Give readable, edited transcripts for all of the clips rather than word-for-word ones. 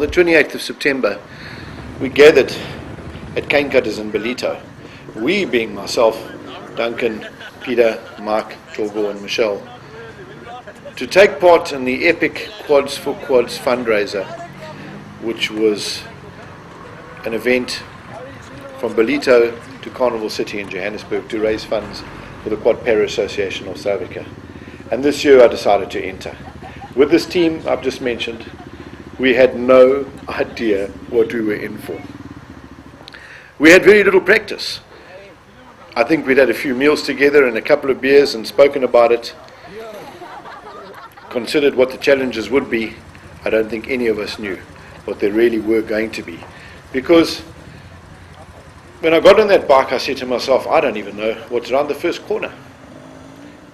the 28th of September, we gathered at Cane Cutters in Ballito. We being myself, Duncan, Peter, Mike, Torgo and Michelle, to take part in the epic Quads4quads fundraiser, which was an event from Ballito to Carnival City in Johannesburg to raise funds for the Quad Para Association of South Africa. And this year I decided to enter. With this team I've just mentioned, we had no idea what we were in for. We had very little practice. I think we'd had a few meals together and a couple of beers and spoken about it, considered what the challenges would be. I don't think any of us knew what they really were going to be. Because when I got on that bike, I said to myself, I don't even know what's around the first corner.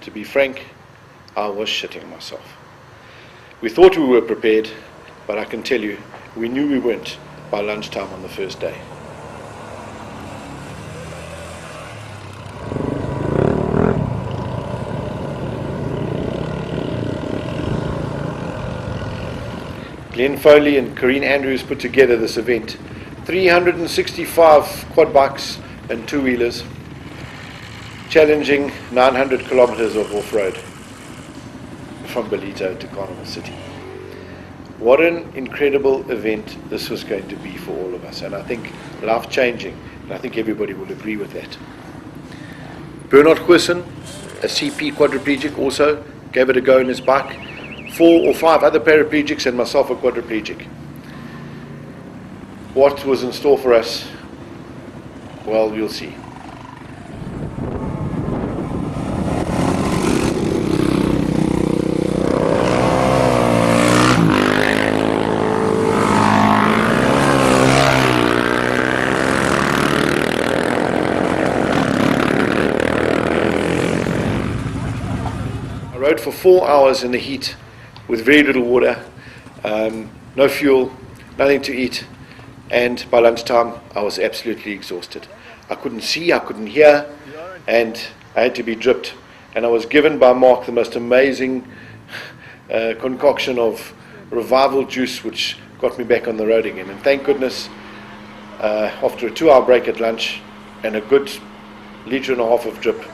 To be frank, I was shitting myself. We thought we were prepared, but I can tell you, we knew we weren't by lunchtime on the first day. Glenn Foley and Corrine Andrews put together this event. 365 quad bikes and two-wheelers, challenging 900 kilometers of off-road from Ballito to Carnival City. What an incredible event this was going to be for all of us, and I think life-changing, and I think everybody will agree with that. Bernard Quisson, a CP quadriplegic, also gave it a go in his bike. 4 or 5 other paraplegics and myself a quadriplegic. What was in store for us? Well, you'll see. I rode for 4 hours in the heat with very little water, no fuel, nothing to eat, and by lunchtime I was absolutely exhausted. I couldn't see, I couldn't hear, and I had to be dripped. And I was given by Mark the most amazing concoction of revival juice, which got me back on the road again. And thank goodness, after a 2-hour break at lunch and a good 1.5 litres of drip,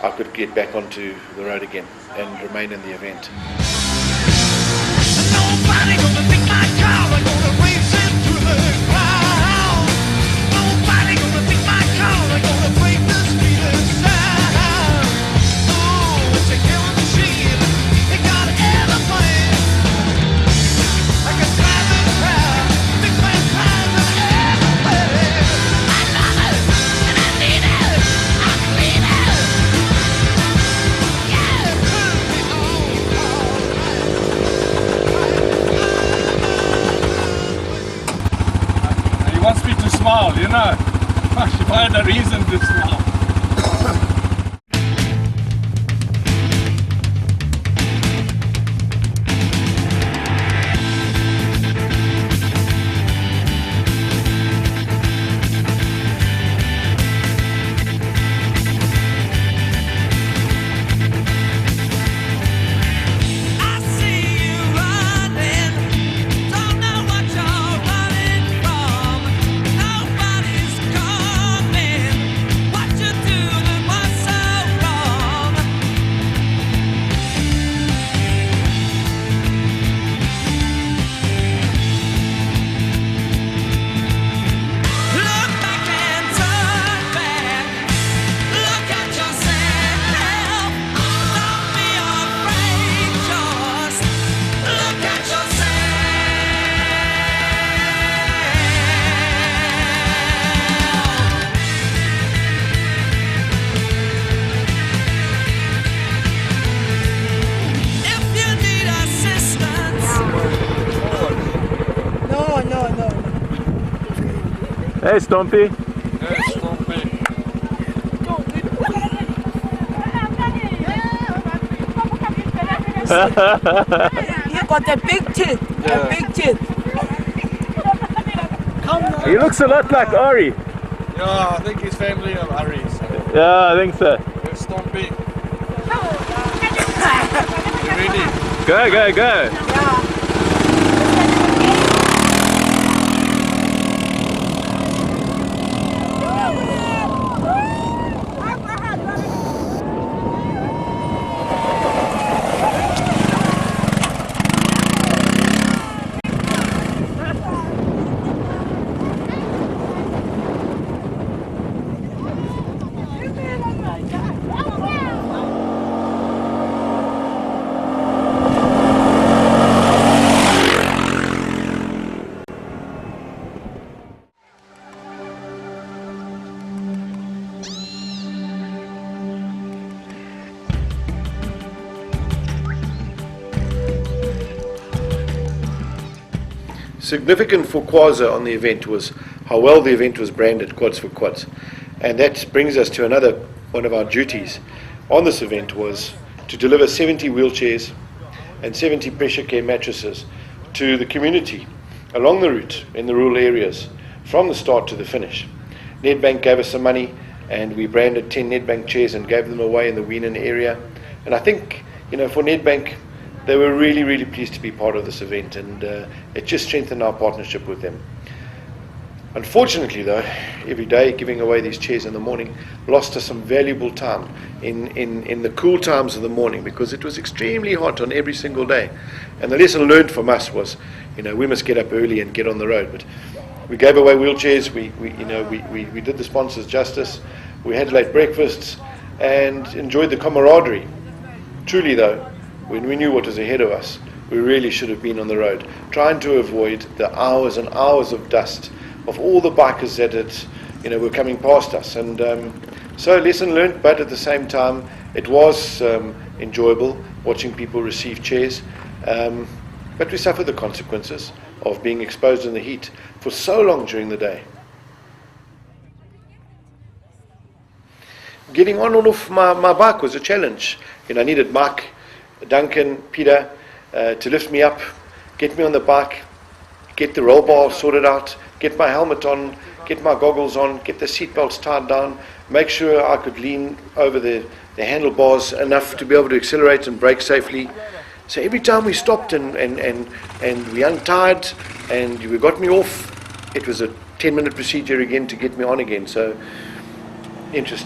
I could get back onto the road again and remain in the event. Nobody gonna take my car, I'm gonna race it through the crowd. Nobody gonna take my car, I'm gonna break the street inside. Oh, it's a killing machine, it got everything. I can drive the crowd, big man cars everywhere. I love it, and I need it, I clean it. Yeah, turn me He wants me to smile, you know. If I had a reason to smile. I see you running, don't know what you're running from. Nobody's coming, what you doing was so wrong. Look back and turn back, look at yourself. Don't be afraid, just look at yourself. If you need assistance, No. Hey, Stompy. Yes, Stompy. You got a big teeth. Yeah. A big teeth. Come now. He looks a lot like Ari. Yeah, I think he's family of Harry's. Yeah, I think so. Yes, Stompy. You ready? Go. Yeah. significant for Quads on the event was how well the event was branded, Quads4quads. And that brings us to another one of our duties on this event was to deliver 70 wheelchairs and 70 pressure care mattresses to the community along the route in the rural areas from the start to the finish. Nedbank gave us some money and we branded 10 Nedbank chairs and gave them away in the Weenan area. And I think, for Nedbank, they were really, really pleased to be part of this event, and it just strengthened our partnership with them. Unfortunately, though, every day giving away these chairs in the morning lost us some valuable time in the cool times of the morning, because it was extremely hot on every single day. And the lesson learned from us was, we must get up early and get on the road. But we gave away wheelchairs. We did the sponsors justice. We had late breakfasts and enjoyed the camaraderie. Truly, though, when we knew what was ahead of us, we really should have been on the road, trying to avoid the hours and hours of dust of all the bikers that were coming past us. And so lesson learned, but at the same time, it was enjoyable watching people receive chairs. But we suffered the consequences of being exposed in the heat for so long during the day. Getting on and off my bike was a challenge. I needed Mike, Duncan, Peter to lift me up, get me on the bike, get the roll bar sorted out, get my helmet on, get my goggles on, get the seat belts tied down, make sure I could lean over the handlebars enough to be able to accelerate and brake safely. So every time we stopped and we untied and we got me off, it was a 10-minute procedure again to get me on again. So interesting.